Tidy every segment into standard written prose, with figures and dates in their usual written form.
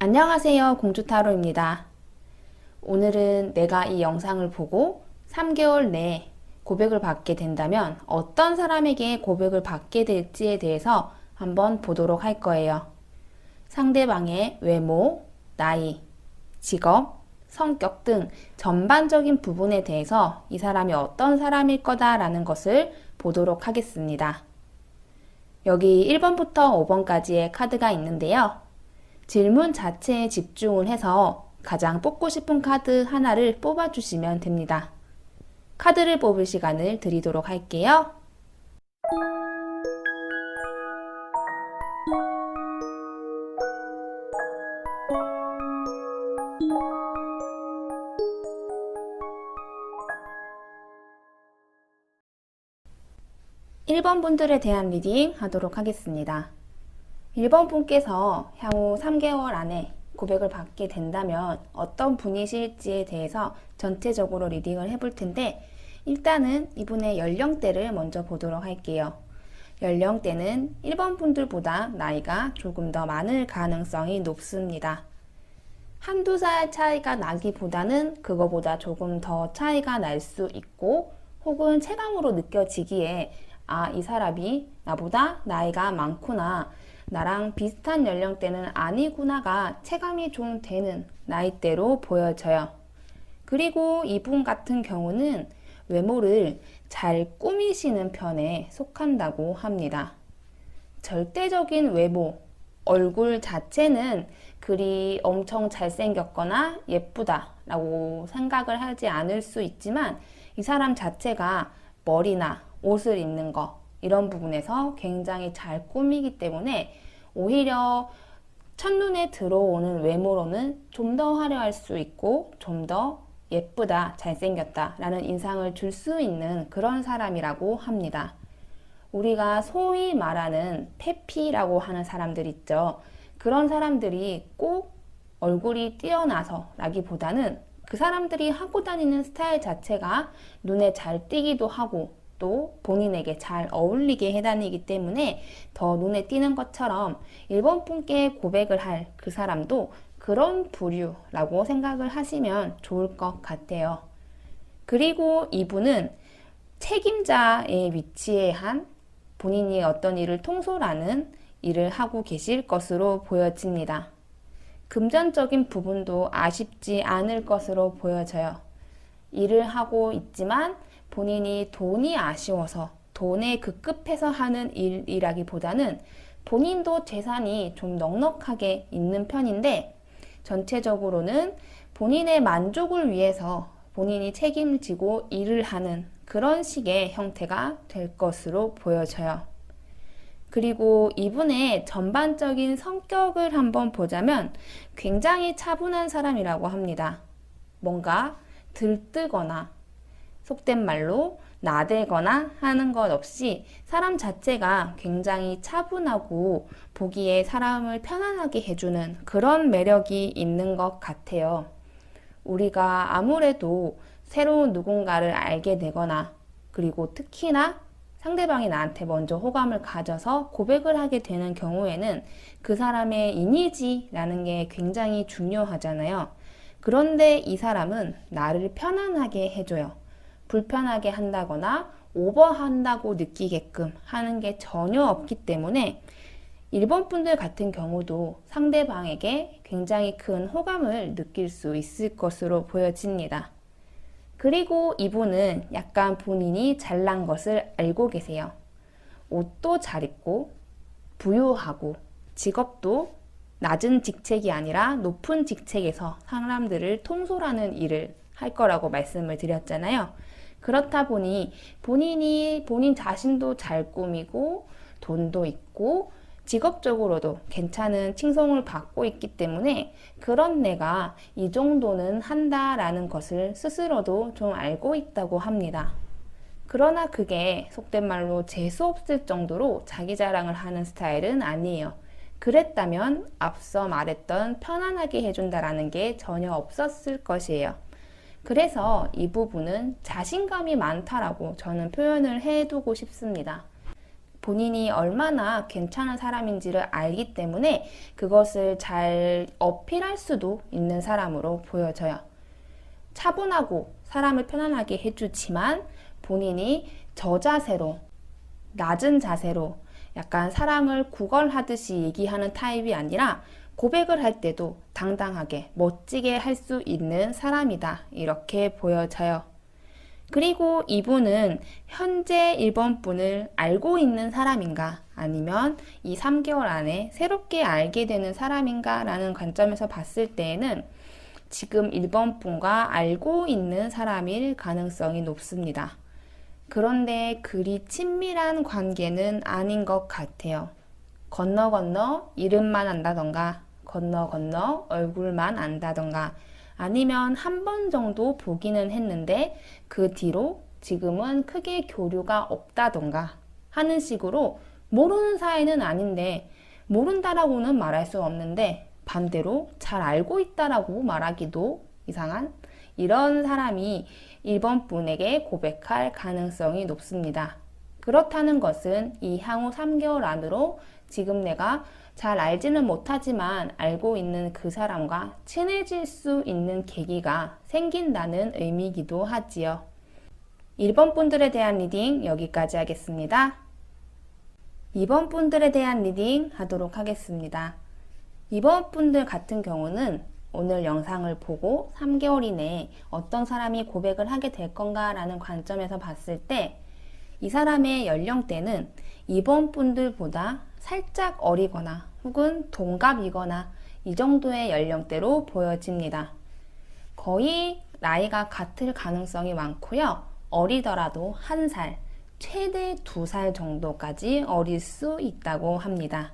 안녕하세요, 공주타로입니다. 오늘은 내가 이 영상을 보고 3개월 내에 고백을 받게 된다면 어떤 사람에게 고백을 받게 될지에 대해서 한번 보도록 할 거예요. 상대방의 외모, 나이, 직업, 성격 등 전반적인 부분에 대해서 이 사람이 어떤 사람일 거다라는 것을 보도록 하겠습니다. 여기 1번부터 5번까지의 카드가 있는데요. 질문 자체에 집중을 해서 가장 뽑고 싶은 카드 하나를 뽑아주시면 됩니다. 카드를 뽑을 시간을 드리도록 할게요. (1번) 분들에 대한 리딩 하도록 하겠습니다. 1번 분께서 향후 3개월 안에 고백을 받게 된다면 어떤 분이실지에 대해서 전체적으로 리딩을 해볼 텐데, 일단은 이분의 연령대를 먼저 보도록 할게요. 연령대는 1번 분들보다 나이가 조금 더 많을 가능성이 높습니다. 한두 살 차이가 나기보다는 그거보다 조금 더 차이가 날 수 있고, 혹은 체감으로 느껴지기에 이 사람이 나보다 나이가 많구나, 나랑 비슷한 연령대는 아니구나가 체감이 좀 되는 나이대로 보여져요. 그리고 이분 같은 경우는 외모를 잘 꾸미시는 편에 속한다고 합니다. 절대적인 외모, 얼굴 자체는 그리 엄청 잘생겼거나 예쁘다라고 생각을 하지 않을 수 있지만, 이 사람 자체가 머리나 옷을 입는 거, 이런 부분에서 굉장히 잘 꾸미기 때문에 오히려 첫눈에 들어오는 외모로는 좀 더 화려할 수 있고 좀 더 예쁘다, 잘생겼다 라는 인상을 줄 수 있는 그런 사람이라고 합니다. 우리가 소위 말하는 페피라고 하는 사람들 있죠. 그런 사람들이 꼭 얼굴이 뛰어나서 라기보다는 그 사람들이 하고 다니는 스타일 자체가 눈에 잘 띄기도 하고 또 본인에게 잘 어울리게 해다니기 때문에 더 눈에 띄는 것처럼 1번 분께 고백을 할 그 사람도 그런 부류라고 생각을 하시면 좋을 것 같아요. 그리고 이분은 책임자의 위치에 한, 본인이 어떤 일을 통솔하는 일을 하고 계실 것으로 보여집니다. 금전적인 부분도 아쉽지 않을 것으로 보여져요. 일을 하고 있지만 본인이 돈이 아쉬워서 돈에 급급해서 하는 일이라기보다는 본인도 재산이 좀 넉넉하게 있는 편인데, 전체적으로는 본인의 만족을 위해서 본인이 책임지고 일을 하는 그런 식의 형태가 될 것으로 보여져요. 그리고 이분의 전반적인 성격을 한번 보자면 굉장히 차분한 사람이라고 합니다. 뭔가 들뜨거나 속된 말로 나대거나 하는 것 없이 사람 자체가 굉장히 차분하고 보기에 사람을 편안하게 해주는 그런 매력이 있는 것 같아요. 우리가 아무래도 새로운 누군가를 알게 되거나, 그리고 특히나 상대방이 나한테 먼저 호감을 가져서 고백을 하게 되는 경우에는 그 사람의 이미지라는 게 굉장히 중요하잖아요. 그런데 이 사람은 나를 편안하게 해줘요. 불편하게 한다거나 오버한다고 느끼게끔 하는 게 전혀 없기 때문에 1번 분들 같은 경우도 상대방에게 굉장히 큰 호감을 느낄 수 있을 것으로 보여집니다. 그리고 이분은 약간 본인이 잘난 것을 알고 계세요. 옷도 잘 입고 부유하고 직업도 낮은 직책이 아니라 높은 직책에서 사람들을 통솔하는 일을 할 거라고 말씀을 드렸잖아요. 그렇다 보니 본인 자신도 잘 꾸미고 돈도 있고 직업적으로도 괜찮은 칭송을 받고 있기 때문에 그런 내가 이 정도는 한다라는 것을 스스로도 좀 알고 있다고 합니다. 그러나 그게 속된 말로 재수없을 정도로 자기 자랑을 하는 스타일은 아니에요. 그랬다면 앞서 말했던 편안하게 해준다라는 게 전혀 없었을 것이에요. 그래서 이 부분은 자신감이 많다라고 저는 표현을 해두고 싶습니다. 본인이 얼마나 괜찮은 사람인지를 알기 때문에 그것을 잘 어필할 수도 있는 사람으로 보여져요. 차분하고 사람을 편안하게 해주지만 본인이 저자세로, 낮은 자세로 약간 사랑을 구걸하듯이 얘기하는 타입이 아니라 고백을 할 때도 당당하게 멋지게 할 수 있는 사람이다. 이렇게 보여져요. 그리고 이분은 현재 1번 분을 알고 있는 사람인가 아니면 이 3개월 안에 새롭게 알게 되는 사람인가 라는 관점에서 봤을 때에는 지금 1번 분과 알고 있는 사람일 가능성이 높습니다. 그런데 그리 친밀한 관계는 아닌 것 같아요. 건너 건너 이름만 안다던가 건너 건너 얼굴만 안다던가 아니면 한 번 정도 보기는 했는데 그 뒤로 지금은 크게 교류가 없다던가 하는 식으로 모르는 사이는 아닌데 모른다라고는 말할 수 없는데 반대로 잘 알고 있다라고 말하기도 이상한 이런 사람이 1번 분에게 고백할 가능성이 높습니다. 그렇다는 것은 이 향후 3개월 안으로 지금 내가 잘 알지는 못하지만 알고 있는 그 사람과 친해질 수 있는 계기가 생긴다는 의미이기도 하지요. 1번 분들에 대한 리딩 여기까지 하겠습니다. 2번 분들에 대한 리딩 하도록 하겠습니다. 2번 분들 같은 경우는 오늘 영상을 보고 3개월 이내에 어떤 사람이 고백을 하게 될 건가 라는 관점에서 봤을 때 이 사람의 연령대는 2번 분들보다 살짝 어리거나 혹은 동갑이거나 이 정도의 연령대로 보여집니다. 거의 나이가 같을 가능성이 많고요. 어리더라도 1살, 최대 2살 정도까지 어릴 수 있다고 합니다.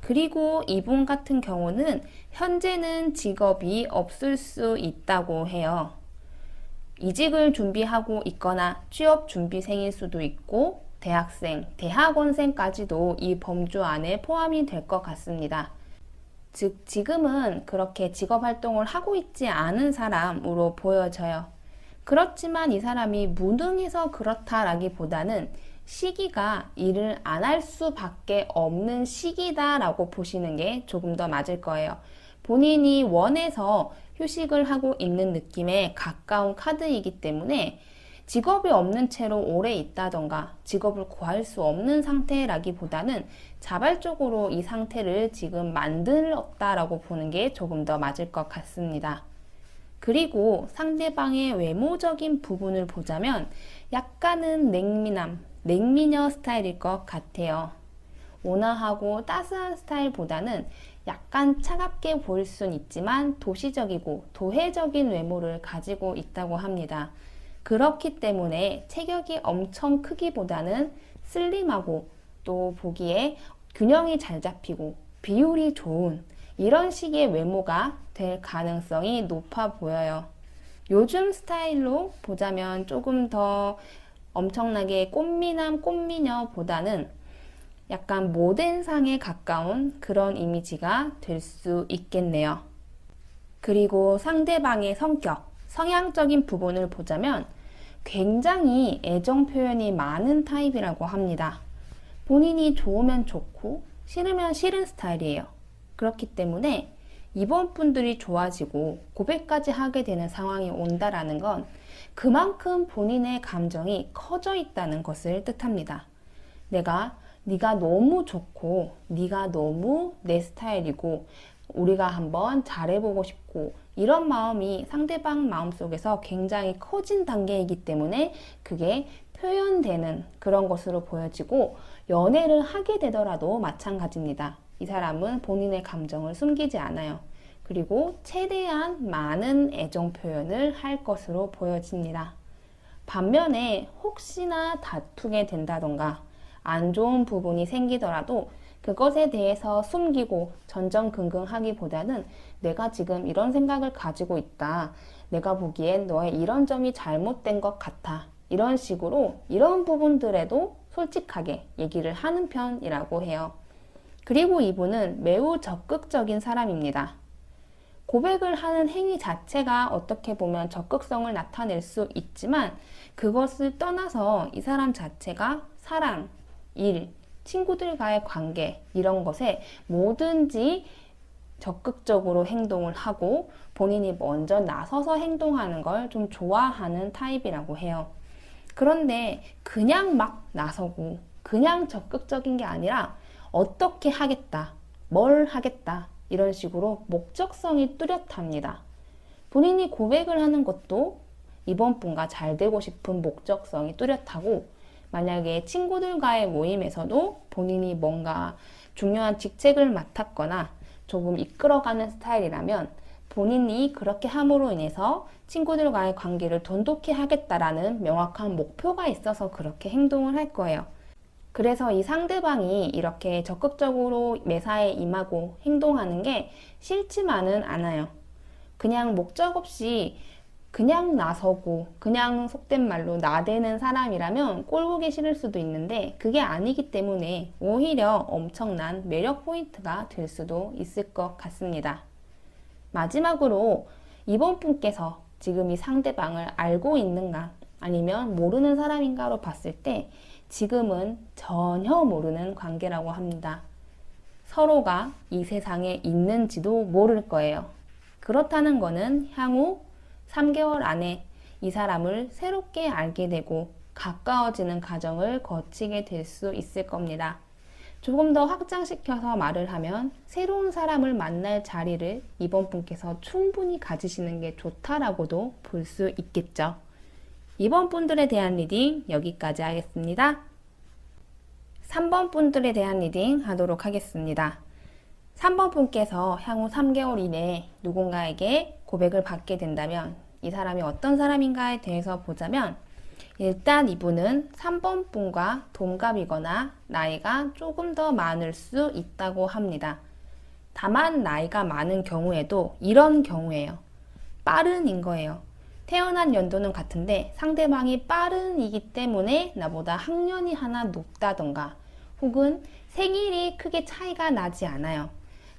그리고 이분 같은 경우는 현재는 직업이 없을 수 있다고 해요. 이직을 준비하고 있거나 취업 준비생일 수도 있고 대학생, 대학원생까지도 이 범주 안에 포함이 될 것 같습니다. 즉 지금은 그렇게 직업 활동을 하고 있지 않은 사람으로 보여져요. 그렇지만 이 사람이 무능해서 그렇다라기보다는 시기가 일을 안 할 수밖에 없는 시기다라고 보시는 게 조금 더 맞을 거예요. 본인이 원해서 휴식을 하고 있는 느낌에 가까운 카드이기 때문에 직업이 없는 채로 오래 있다던가 직업을 구할 수 없는 상태라기보다는 자발적으로 이 상태를 지금 만들었다라고 보는 게 조금 더 맞을 것 같습니다. 그리고 상대방의 외모적인 부분을 보자면 약간은 냉미녀 스타일일 것 같아요. 온화하고 따스한 스타일보다는 약간 차갑게 보일 순 있지만 도시적이고 도회적인 외모를 가지고 있다고 합니다. 그렇기 때문에 체격이 엄청 크기보다는 슬림하고 또 보기에 균형이 잘 잡히고 비율이 좋은 이런 식의 외모가 될 가능성이 높아 보여요. 요즘 스타일로 보자면 조금 더 엄청나게 꽃미남, 꽃미녀보다는 약간 모델상에 가까운 그런 이미지가 될 수 있겠네요. 그리고 상대방의 성격, 성향적인 부분을 보자면 굉장히 애정 표현이 많은 타입이라고 합니다. 본인이 좋으면 좋고 싫으면 싫은 스타일이에요. 그렇기 때문에 이번 분들이 좋아지고 고백까지 하게 되는 상황이 온다라는 건 그만큼 본인의 감정이 커져 있다는 것을 뜻합니다. 네가 너무 좋고 네가 너무 내 스타일이고 우리가 한번 잘해보고 싶고 이런 마음이 상대방 마음속에서 굉장히 커진 단계이기 때문에 그게 표현되는 그런 것으로 보여지고 연애를 하게 되더라도 마찬가지입니다. 이 사람은 본인의 감정을 숨기지 않아요. 그리고 최대한 많은 애정 표현을 할 것으로 보여집니다. 반면에 혹시나 다투게 된다던가 안 좋은 부분이 생기더라도 그것에 대해서 숨기고 전전긍긍하기보다는 내가 지금 이런 생각을 가지고 있다. 내가 보기엔 너의 이런 점이 잘못된 것 같아. 이런 식으로 이런 부분들에도 솔직하게 얘기를 하는 편이라고 해요. 그리고 이분은 매우 적극적인 사람입니다. 고백을 하는 행위 자체가 어떻게 보면 적극성을 나타낼 수 있지만 그것을 떠나서 이 사람 자체가 사랑, 일, 친구들과의 관계, 이런 것에 뭐든지 적극적으로 행동을 하고 본인이 먼저 나서서 행동하는 걸 좀 좋아하는 타입이라고 해요. 그런데 그냥 막 나서고 그냥 적극적인 게 아니라 어떻게 하겠다, 뭘 하겠다, 이런 식으로 목적성이 뚜렷합니다. 본인이 고백을 하는 것도 이번 분과 잘 되고 싶은 목적성이 뚜렷하고, 만약에 친구들과의 모임에서도 본인이 뭔가 중요한 직책을 맡았거나 조금 이끌어가는 스타일이라면 본인이 그렇게 함으로 인해서 친구들과의 관계를 돈독히 하겠다라는 명확한 목표가 있어서 그렇게 행동을 할 거예요. 그래서 이 상대방이 이렇게 적극적으로 매사에 임하고 행동하는 게 싫지만은 않아요. 그냥 목적 없이 그냥 나서고 그냥 속된 말로 나대는 사람이라면 꼴 보기 싫을 수도 있는데, 그게 아니기 때문에 오히려 엄청난 매력 포인트가 될 수도 있을 것 같습니다. 마지막으로 이번 분께서 지금 이 상대방을 알고 있는가 아니면 모르는 사람인가로 봤을 때 지금은 전혀 모르는 관계라고 합니다. 서로가 이 세상에 있는지도 모를 거예요. 그렇다는 거는 향후 3개월 안에 이 사람을 새롭게 알게 되고 가까워지는 과정을 거치게 될 수 있을 겁니다. 조금 더 확장시켜서 말을 하면 새로운 사람을 만날 자리를 이번 분께서 충분히 가지시는 게 좋다라고도 볼 수 있겠죠. 이번 분들에 대한 리딩 여기까지 하겠습니다. 3번 분들에 대한 리딩 하도록 하겠습니다. 3번 분께서 향후 3개월 이내에 누군가에게 고백을 받게 된다면 이 사람이 어떤 사람인가에 대해서 보자면, 일단 이분은 3번 분과 동갑이거나 나이가 조금 더 많을 수 있다고 합니다. 다만 나이가 많은 경우에도 이런 경우예요. 빠른인 거예요. 태어난 연도는 같은데 상대방이 빠른이기 때문에 나보다 학년이 하나 높다던가, 혹은 생일이 크게 차이가 나지 않아요.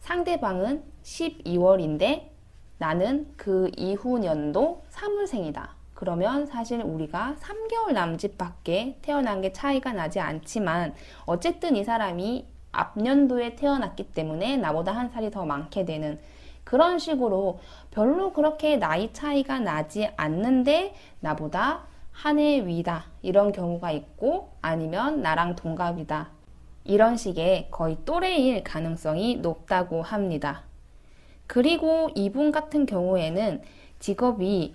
상대방은 12월인데 나는 그 이후 년도 3월생이다. 그러면 사실 우리가 3개월 남짓밖에 태어난 게 차이가 나지 않지만 어쨌든 이 사람이 앞년도에 태어났기 때문에 나보다 한 살이 더 많게 되는, 그런 식으로 별로 그렇게 나이 차이가 나지 않는데 나보다 한 해 위다, 이런 경우가 있고, 아니면 나랑 동갑이다, 이런 식의 거의 또래일 가능성이 높다고 합니다. 그리고 이분 같은 경우에는 직업이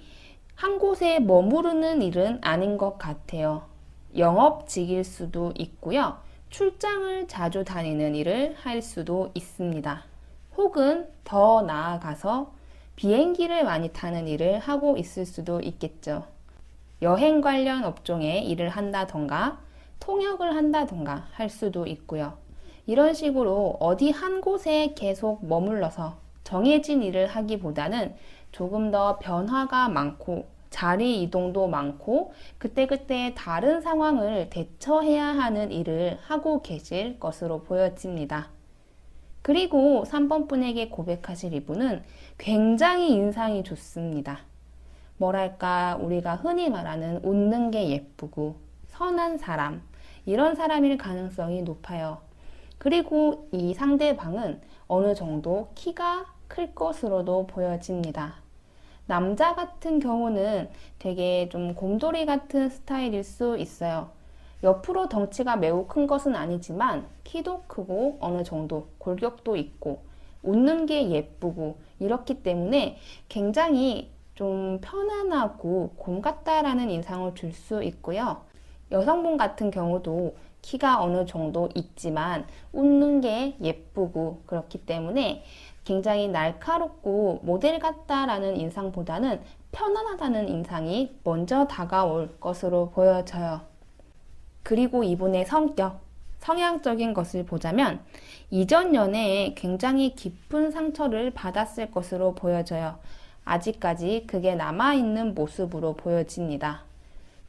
한 곳에 머무르는 일은 아닌 것 같아요. 영업직일 수도 있고요. 출장을 자주 다니는 일을 할 수도 있습니다. 혹은 더 나아가서 비행기를 많이 타는 일을 하고 있을 수도 있겠죠. 여행 관련 업종에 일을 한다던가 통역을 한다던가 할 수도 있고요. 이런 식으로 어디 한 곳에 계속 머물러서 정해진 일을 하기보다는 조금 더 변화가 많고 자리 이동도 많고 그때그때 다른 상황을 대처해야 하는 일을 하고 계실 것으로 보여집니다. 그리고 3번 분에게 고백하실 이분은 굉장히 인상이 좋습니다. 뭐랄까, 우리가 흔히 말하는 웃는 게 예쁘고 선한 사람, 이런 사람일 가능성이 높아요. 그리고 이 상대방은 어느 정도 키가 클 것으로도 보여집니다. 남자 같은 경우는 되게 좀 곰돌이 같은 스타일일 수 있어요. 옆으로 덩치가 매우 큰 것은 아니지만 키도 크고 어느 정도 골격도 있고 웃는 게 예쁘고 이렇기 때문에 굉장히 좀 편안하고 곰 같다라는 인상을 줄 수 있고요. 여성분 같은 경우도 키가 어느 정도 있지만 웃는 게 예쁘고 그렇기 때문에 굉장히 날카롭고 모델 같다라는 인상보다는 편안하다는 인상이 먼저 다가올 것으로 보여져요. 그리고 이분의 성격, 성향적인 것을 보자면 이전 연애에 굉장히 깊은 상처를 받았을 것으로 보여져요. 아직까지 그게 남아있는 모습으로 보여집니다.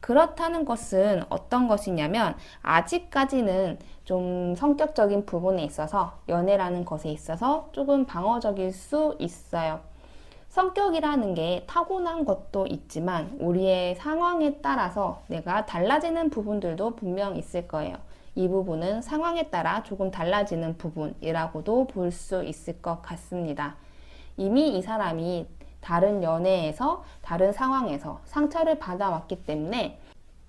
그렇다는 것은 어떤 것이냐면 아직까지는 좀 성격적인 부분에 있어서 연애라는 것에 있어서 조금 방어적일 수 있어요. 성격이라는 게 타고난 것도 있지만 우리의 상황에 따라서 내가 달라지는 부분들도 분명 있을 거예요. 이 부분은 상황에 따라 조금 달라지는 부분이라고도 볼 수 있을 것 같습니다. 이미 이 사람이 다른 연애에서, 다른 상황에서 상처를 받아왔기 때문에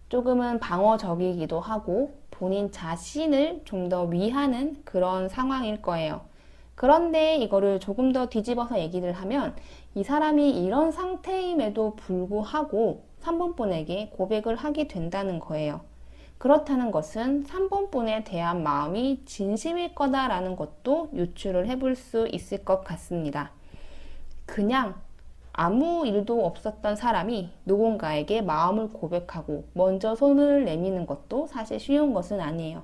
조금은 방어적이기도 하고 본인 자신을 좀 더 위하는 그런 상황일 거예요. 그런데 이거를 조금 더 뒤집어서 얘기를 하면 이 사람이 이런 상태임에도 불구하고 3번 분에게 고백을 하게 된다는 거예요. 그렇다는 것은 3번 분에 대한 마음이 진심일 거다라는 것도 유추를 해볼 수 있을 것 같습니다. 그냥 아무 일도 없었던 사람이 누군가에게 마음을 고백하고 먼저 손을 내미는 것도 사실 쉬운 것은 아니에요.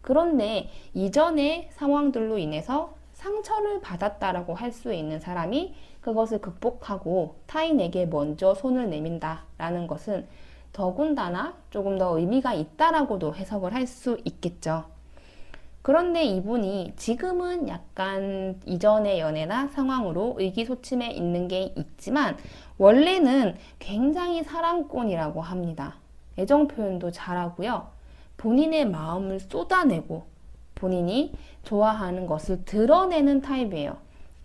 그런데 이전의 상황들로 인해서 상처를 받았다라고 할 수 있는 사람이 그것을 극복하고 타인에게 먼저 손을 내민다라는 것은 더군다나 조금 더 의미가 있다라고도 해석을 할 수 있겠죠. 그런데 이분이 지금은 약간 이전의 연애나 상황으로 의기소침해 있는 게 있지만 원래는 굉장히 사랑꾼이라고 합니다. 애정 표현도 잘하고요. 본인의 마음을 쏟아내고 본인이 좋아하는 것을 드러내는 타입이에요.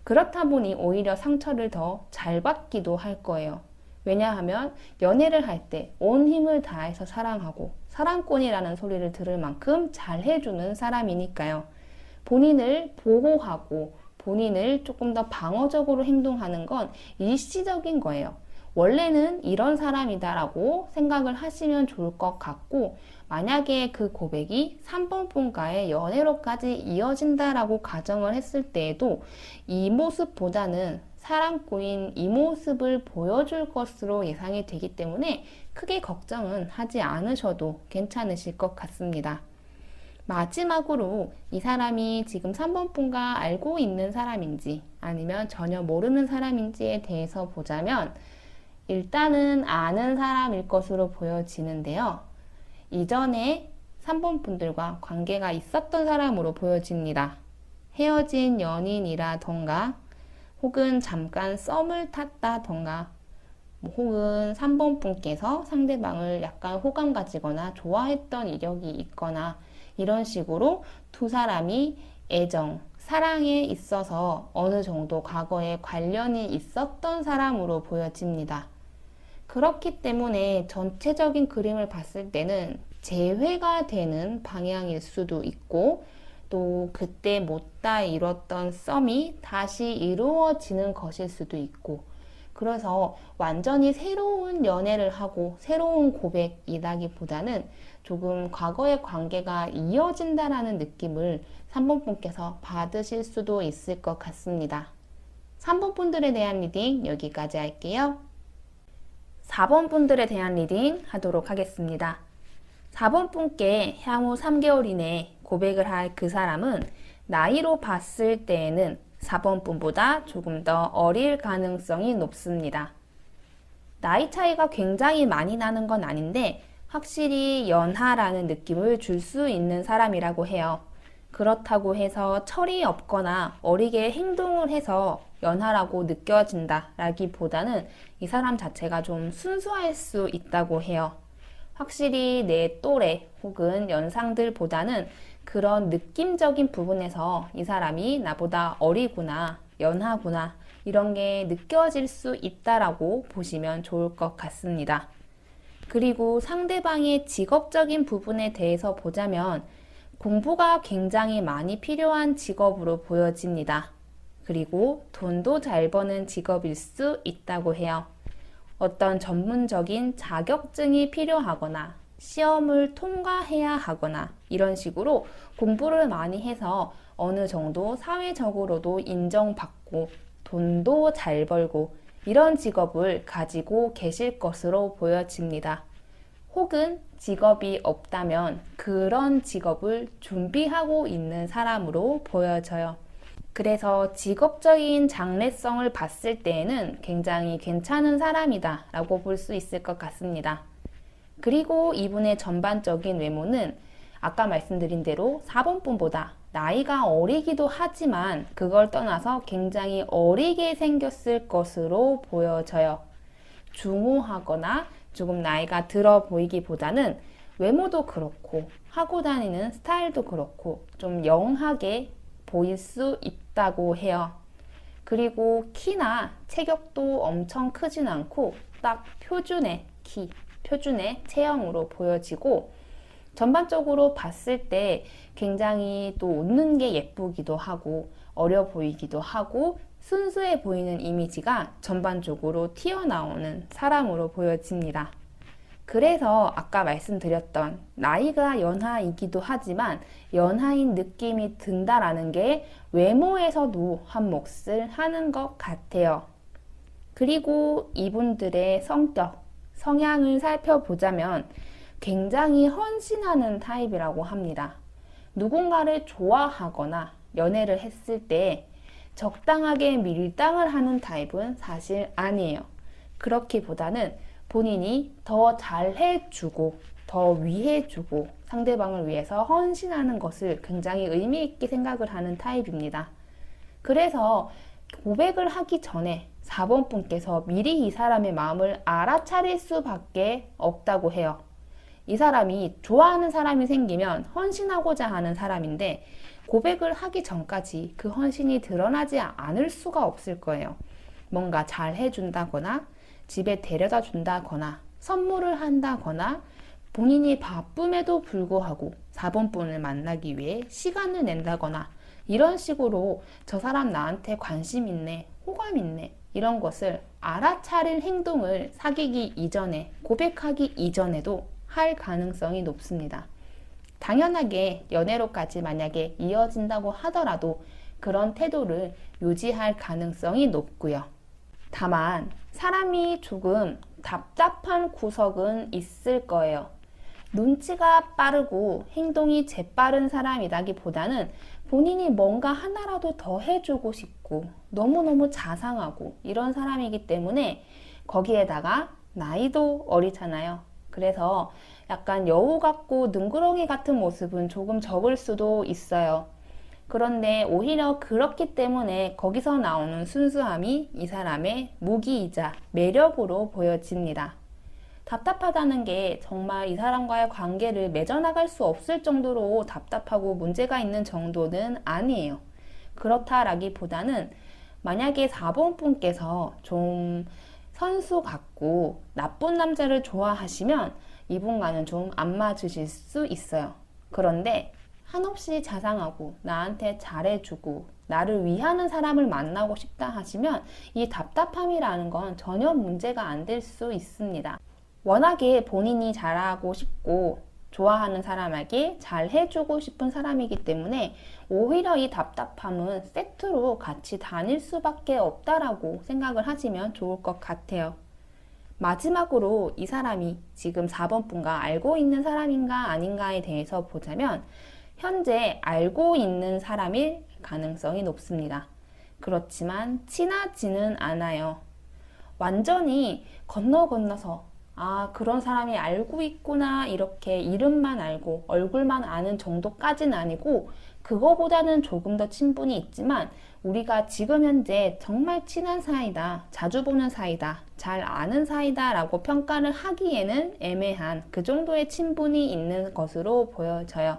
그렇다 보니 오히려 상처를 더 잘 받기도 할 거예요. 왜냐하면 연애를 할 때 온 힘을 다해서 사랑하고 사랑꾼이라는 소리를 들을 만큼 잘해주는 사람이니까요. 본인을 보호하고 본인을 조금 더 방어적으로 행동하는 건 일시적인 거예요. 원래는 이런 사람이다라고 생각을 하시면 좋을 것 같고 만약에 그 고백이 3번 분과의 연애로까지 이어진다라고 가정을 했을 때에도 이 모습보다는 사랑꾼인 이 모습을 보여줄 것으로 예상이 되기 때문에 크게 걱정은 하지 않으셔도 괜찮으실 것 같습니다. 마지막으로 이 사람이 지금 3번 분과 알고 있는 사람인지 아니면 전혀 모르는 사람인지에 대해서 보자면 일단은 아는 사람일 것으로 보여지는데요. 이전에 3번 분들과 관계가 있었던 사람으로 보여집니다. 헤어진 연인이라던가 혹은 잠깐 썸을 탔다던가 혹은 3번 분께서 상대방을 약간 호감 가지거나 좋아했던 이력이 있거나 이런 식으로 두 사람이 애정, 사랑에 있어서 어느 정도 과거에 관련이 있었던 사람으로 보여집니다. 그렇기 때문에 전체적인 그림을 봤을 때는 재회가 되는 방향일 수도 있고 또 그때 못다 이뤘던 썸이 다시 이루어지는 것일 수도 있고 그래서 완전히 새로운 연애를 하고 새로운 고백이라기보다는 조금 과거의 관계가 이어진다라는 느낌을 3번 분께서 받으실 수도 있을 것 같습니다. 3번 분들에 대한 리딩 여기까지 할게요. 4번 분들에 대한 리딩 하도록 하겠습니다. 4번 분께 향후 3개월 이내에 고백을 할 그 사람은 나이로 봤을 때에는 4번 분보다 조금 더 어릴 가능성이 높습니다. 나이 차이가 굉장히 많이 나는 건 아닌데 확실히 연하라는 느낌을 줄 수 있는 사람이라고 해요. 그렇다고 해서 철이 없거나 어리게 행동을 해서 연하라고 느껴진다라기보다는 이 사람 자체가 좀 순수할 수 있다고 해요. 확실히 내 또래 혹은 연상들보다는 그런 느낌적인 부분에서 이 사람이 나보다 어리구나, 연하구나 이런 게 느껴질 수 있다라고 보시면 좋을 것 같습니다. 그리고 상대방의 직업적인 부분에 대해서 보자면 공부가 굉장히 많이 필요한 직업으로 보여집니다. 그리고 돈도 잘 버는 직업일 수 있다고 해요. 어떤 전문적인 자격증이 필요하거나 시험을 통과해야 하거나 이런 식으로 공부를 많이 해서 어느 정도 사회적으로도 인정받고 돈도 잘 벌고 이런 직업을 가지고 계실 것으로 보여집니다. 혹은 직업이 없다면 그런 직업을 준비하고 있는 사람으로 보여져요. 그래서 직업적인 장래성을 봤을 때에는 굉장히 괜찮은 사람이다 라고 볼 수 있을 것 같습니다. 그리고 이분의 전반적인 외모는 아까 말씀드린 대로 4번 분보다 나이가 어리기도 하지만 그걸 떠나서 굉장히 어리게 생겼을 것으로 보여져요. 중후하거나 조금 나이가 들어 보이기보다는 외모도 그렇고 하고 다니는 스타일도 그렇고 좀 영하게 보일 수 있다고 해요. 그리고 키나 체격도 엄청 크진 않고 딱 표준의 키, 표준의 체형으로 보여지고 전반적으로 봤을 때 굉장히 또 웃는 게 예쁘기도 하고 어려 보이기도 하고 순수해 보이는 이미지가 전반적으로 튀어나오는 사람으로 보여집니다. 그래서 아까 말씀드렸던 나이가 연하이기도 하지만 연하인 느낌이 든다라는 게 외모에서도 한 몫을 하는 것 같아요. 그리고 이분들의 성격, 성향을 살펴보자면 굉장히 헌신하는 타입이라고 합니다. 누군가를 좋아하거나 연애를 했을 때 적당하게 밀당을 하는 타입은 사실 아니에요. 그렇기보다는 본인이 더 잘해주고 더 위해주고 상대방을 위해서 헌신하는 것을 굉장히 의미 있게 생각을 하는 타입입니다. 그래서 고백을 하기 전에 4번 분께서 미리 이 사람의 마음을 알아차릴 수밖에 없다고 해요. 이 사람이 좋아하는 사람이 생기면 헌신하고자 하는 사람인데 고백을 하기 전까지 그 헌신이 드러나지 않을 수가 없을 거예요. 뭔가 잘 해준다거나 집에 데려다 준다거나 선물을 한다거나 본인이 바쁨에도 불구하고 4번 분을 만나기 위해 시간을 낸다거나 이런 식으로 저 사람 나한테 관심 있네, 호감 있네 이런 것을 알아차릴 행동을 사귀기 이전에 고백하기 이전에도 할 가능성이 높습니다. 당연하게 연애로까지 만약에 이어진다고 하더라도 그런 태도를 유지할 가능성이 높고요. 다만 사람이 조금 답답한 구석은 있을 거예요. 눈치가 빠르고 행동이 재빠른 사람이라기보다는 본인이 뭔가 하나라도 더 해주고 싶고 너무너무 자상하고 이런 사람이기 때문에 거기에다가 나이도 어리잖아요. 그래서 약간 여우 같고 능구렁이 같은 모습은 조금 적을 수도 있어요. 그런데 오히려 그렇기 때문에 거기서 나오는 순수함이 이 사람의 무기이자 매력으로 보여집니다. 답답하다는 게 정말 이 사람과의 관계를 맺어나갈 수 없을 정도로 답답하고 문제가 있는 정도는 아니에요. 그렇다라기보다는 만약에 4번 분께서 좀 선수 같고 나쁜 남자를 좋아하시면 이분과는 좀 안 맞으실 수 있어요. 그런데 한없이 자상하고 나한테 잘해주고 나를 위하는 사람을 만나고 싶다 하시면 이 답답함이라는 건 전혀 문제가 안 될 수 있습니다. 워낙에 본인이 잘하고 싶고 좋아하는 사람에게 잘 해주고 싶은 사람이기 때문에 오히려 이 답답함은 세트로 같이 다닐 수밖에 없다라고 생각을 하시면 좋을 것 같아요. 마지막으로 이 사람이 지금 4번 분과 알고 있는 사람인가 아닌가에 대해서 보자면 현재 알고 있는 사람일 가능성이 높습니다. 그렇지만 친하지는 않아요. 완전히 건너서 그런 사람이 알고 있구나 이렇게 이름만 알고 얼굴만 아는 정도까지는 아니고 그거보다는 조금 더 친분이 있지만 우리가 지금 현재 정말 친한 사이다, 자주 보는 사이다, 잘 아는 사이다 라고 평가를 하기에는 애매한 그 정도의 친분이 있는 것으로 보여져요.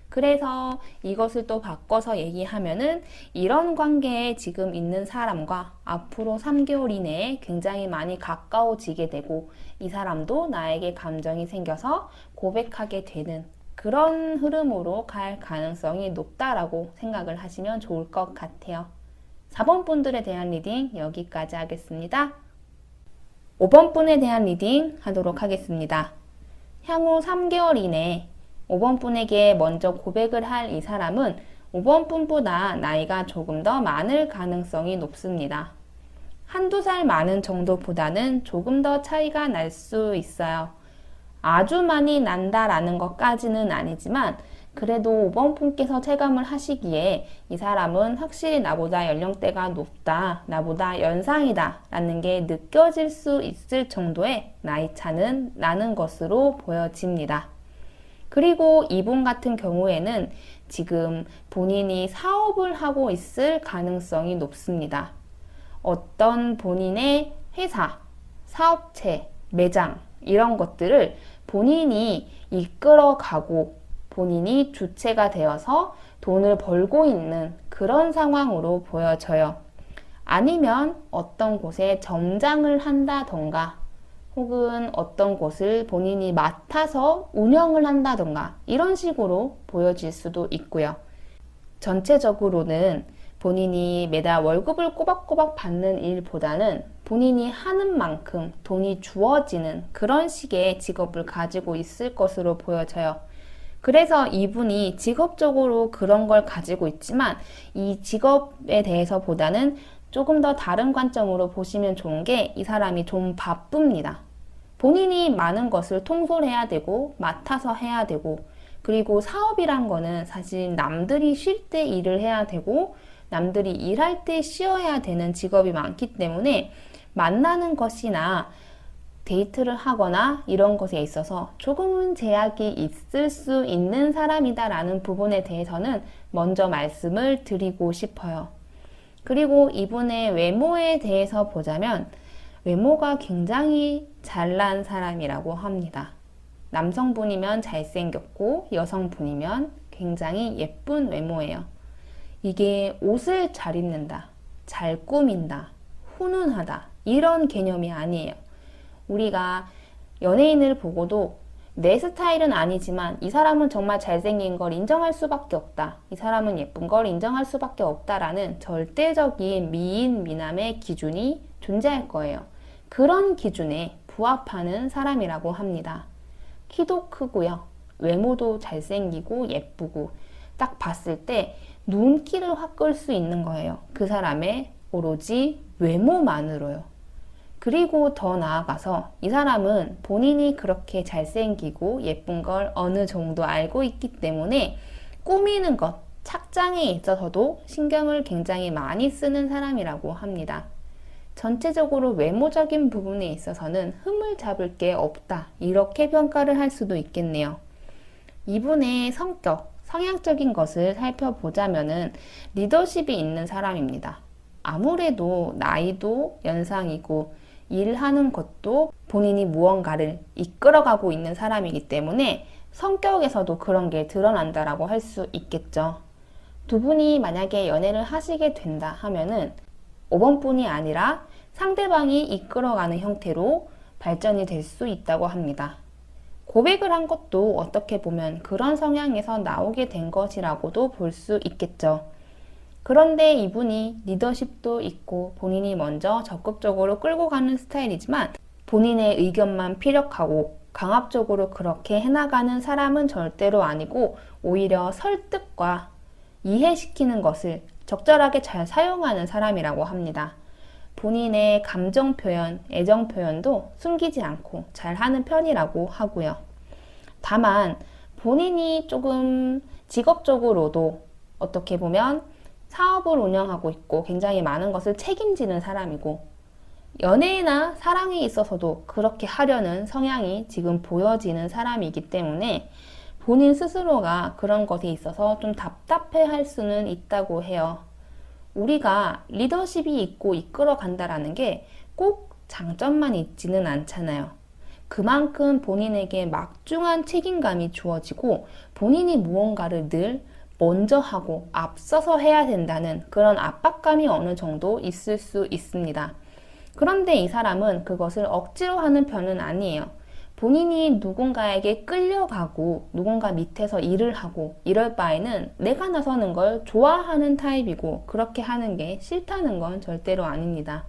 그래서 이것을 또 바꿔서 얘기하면은 이런 관계에 지금 있는 사람과 앞으로 3개월 이내에 굉장히 많이 가까워지게 되고 이 사람도 나에게 감정이 생겨서 고백하게 되는 그런 흐름으로 갈 가능성이 높다라고 생각을 하시면 좋을 것 같아요. 4번 분들에 대한 리딩 여기까지 하겠습니다. 5번 분에 대한 리딩 하도록 하겠습니다. 향후 3개월 이내에 5번 분에게 먼저 고백을 할 이 사람은 5번 분보다 나이가 조금 더 많을 가능성이 높습니다. 한두 살 많은 정도보다는 조금 더 차이가 날 수 있어요. 아주 많이 난다라는 것까지는 아니지만 그래도 5번 분께서 체감을 하시기에 이 사람은 확실히 나보다 연령대가 높다, 나보다 연상이다 라는 게 느껴질 수 있을 정도의 나이 차는 나는 것으로 보여집니다. 그리고 이분 같은 경우에는 지금 본인이 사업을 하고 있을 가능성이 높습니다. 어떤 본인의 회사, 사업체, 매장 이런 것들을 본인이 이끌어가고 본인이 주체가 되어서 돈을 벌고 있는 그런 상황으로 보여져요. 아니면 어떤 곳에 점장을 한다던가 혹은 어떤 곳을 본인이 맡아서 운영을 한다던가 이런 식으로 보여질 수도 있고요. 전체적으로는 본인이 매달 월급을 꼬박꼬박 받는 일보다는 본인이 하는 만큼 돈이 주어지는 그런 식의 직업을 가지고 있을 것으로 보여져요. 그래서 이분이 직업적으로 그런 걸 가지고 있지만 이 직업에 대해서 보다는 조금 더 다른 관점으로 보시면 좋은 게 이 사람이 좀 바쁩니다. 본인이 많은 것을 통솔해야 되고 맡아서 해야 되고 그리고 사업이란 거는 사실 남들이 쉴 때 일을 해야 되고 남들이 일할 때 쉬어야 되는 직업이 많기 때문에 만나는 것이나 데이트를 하거나 이런 것에 있어서 조금은 제약이 있을 수 있는 사람이다라는 부분에 대해서는 먼저 말씀을 드리고 싶어요. 그리고 이분의 외모에 대해서 보자면 외모가 굉장히 잘난 사람이라고 합니다. 남성분이면 잘생겼고 여성분이면 굉장히 예쁜 외모예요. 이게 옷을 잘 입는다, 잘 꾸민다, 훈훈하다 이런 개념이 아니에요. 우리가 연예인을 보고도 내 스타일은 아니지만 이 사람은 정말 잘생긴 걸 인정할 수밖에 없다. 이 사람은 예쁜 걸 인정할 수밖에 없다라는 절대적인 미인, 미남의 기준이 존재할 거예요. 그런 기준에 부합하는 사람이라고 합니다. 키도 크고요. 외모도 잘생기고 예쁘고 딱 봤을 때 눈길을 확 끌 수 있는 거예요. 그 사람의 오로지 외모만으로요. 그리고 더 나아가서 이 사람은 본인이 그렇게 잘생기고 예쁜 걸 어느 정도 알고 있기 때문에 꾸미는 것, 착장에 있어서도 신경을 굉장히 많이 쓰는 사람이라고 합니다. 전체적으로 외모적인 부분에 있어서는 흠을 잡을 게 없다. 이렇게 평가를 할 수도 있겠네요. 이분의 성격, 성향적인 것을 살펴보자면은 리더십이 있는 사람입니다. 아무래도 나이도 연상이고 일하는 것도 본인이 무언가를 이끌어가고 있는 사람이기 때문에 성격에서도 그런 게 드러난다라고 할 수 있겠죠. 두 분이 만약에 연애를 하시게 된다 하면은 5번 분이 아니라 상대방이 이끌어가는 형태로 발전이 될 수 있다고 합니다. 고백을 한 것도 어떻게 보면 그런 성향에서 나오게 된 것이라고도 볼 수 있겠죠. 그런데 이분이 리더십도 있고 본인이 먼저 적극적으로 끌고 가는 스타일이지만 본인의 의견만 피력하고 강압적으로 그렇게 해나가는 사람은 절대로 아니고 오히려 설득과 이해시키는 것을 적절하게 잘 사용하는 사람이라고 합니다. 본인의 감정 표현, 애정 표현도 숨기지 않고 잘 하는 편이라고 하고요. 다만 본인이 조금 직업적으로도 어떻게 보면 사업을 운영하고 있고 굉장히 많은 것을 책임지는 사람이고 연애나 사랑에 있어서도 그렇게 하려는 성향이 지금 보여지는 사람이기 때문에 본인 스스로가 그런 것에 있어서 좀 답답해 할 수는 있다고 해요. 우리가 리더십이 있고 이끌어 간다라는 게 꼭 장점만 있지는 않잖아요. 그만큼 본인에게 막중한 책임감이 주어지고 본인이 무언가를 늘 먼저 하고 앞서서 해야 된다는 그런 압박감이 어느 정도 있을 수 있습니다. 그런데 이 사람은 그것을 억지로 하는 편은 아니에요. 본인이 누군가에게 끌려가고 누군가 밑에서 일을 하고 이럴 바에는 내가 나서는 걸 좋아하는 타입이고 그렇게 하는 게 싫다는 건 절대로 아닙니다.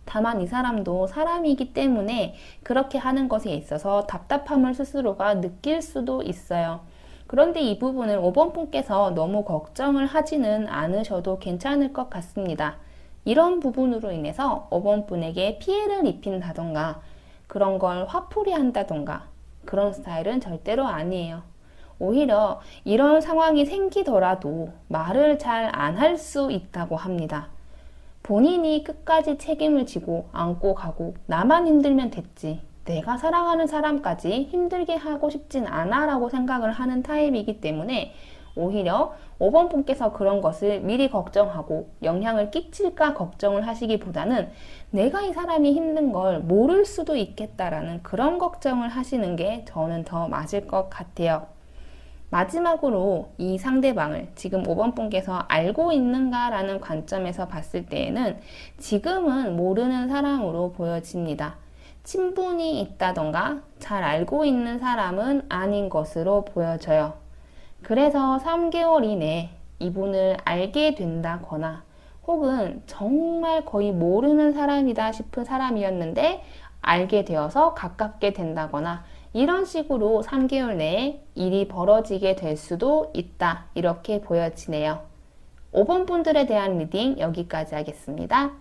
다만 이 사람도 사람이기 때문에 그렇게 하는 것에 있어서 답답함을 스스로가 느낄 수도 있어요. 그런데 이 부분을 5번 분께서 너무 걱정을 하지는 않으셔도 괜찮을 것 같습니다. 이런 부분으로 인해서 5번 분에게 피해를 입힌다던가 그런 걸 화풀이 한다던가 그런 스타일은 절대로 아니에요. 오히려 이런 상황이 생기더라도 말을 잘 안 할 수 있다고 합니다. 본인이 끝까지 책임을 지고 안고 가고 나만 힘들면 됐지. 내가 사랑하는 사람까지 힘들게 하고 싶진 않아 라고 생각을 하는 타입이기 때문에 오히려 5번 분께서 그런 것을 미리 걱정하고 영향을 끼칠까 걱정을 하시기보다는 내가 이 사람이 힘든 걸 모를 수도 있겠다라는 그런 걱정을 하시는 게 저는 더 맞을 것 같아요. 마지막으로 이 상대방을 지금 5번 분께서 알고 있는가라는 관점에서 봤을 때에는 지금은 모르는 사람으로 보여집니다. 친분이 있다던가 잘 알고 있는 사람은 아닌 것으로 보여져요. 그래서 3개월 이내 이분을 알게 된다거나 혹은 정말 거의 모르는 사람이다 싶은 사람이었는데 알게 되어서 가깝게 된다거나 이런 식으로 3개월 내에 일이 벌어지게 될 수도 있다. 이렇게 보여지네요. 5번 분들에 대한 리딩 여기까지 하겠습니다.